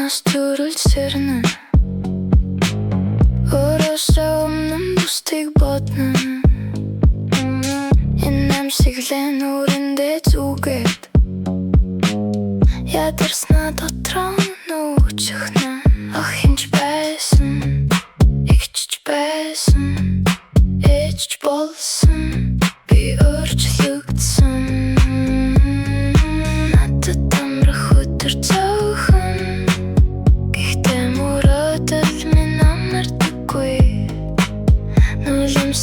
Нас төрүүлж сэрнэ Өөрөөсөө өмнө бусдыг бодно Энэ амсиглэн үүрэндээ зүгээд Ядарснаа дотроо нүчхнэ Ах хинч байсан Игчж байсан Ээжж болсон Би өөрчлөгдсөн Надад амрах өдөр цөөхөн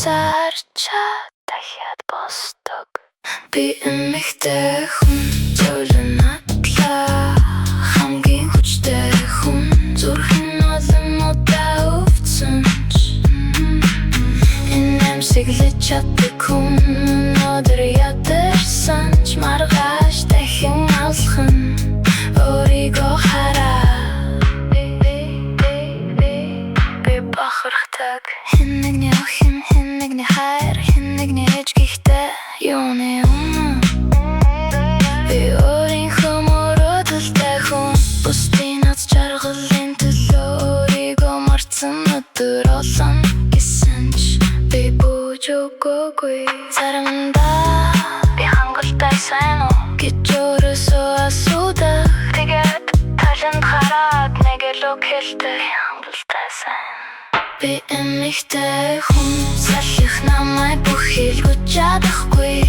Сарчаа дахиад босдог Би эмэгтэй хүн Зөвлөн надлаа Хамгийн хүчтэй хүн Зүрхэн олоннуудаа өвдсөн Энэ амсиглэж чаддаг хүн Өнөөдөр ядарсан ч маргааш дахин алхан Өөрийгөө хараа Би бахархдаг Хэн нэгний охин хэн нэгний хайр хэн нэгний ээж гихтэй юуны өмнө Би өөрийнхөө мөрөөдөлтэй хүн Бусдын аз жаргалын төлөө өөрийгөө мартсан өдөр олон гэсэн ч Би бууж өгөөгүй Заримдаа би хангалттай сайн уу гэж өөрөөсөө асуудаг Тэгээд талент хараад нэг л үг хэлдэг хангалттай сайн Би эмэгтэй хүн Салхих намайг бүх хэлгүүж чадахгүй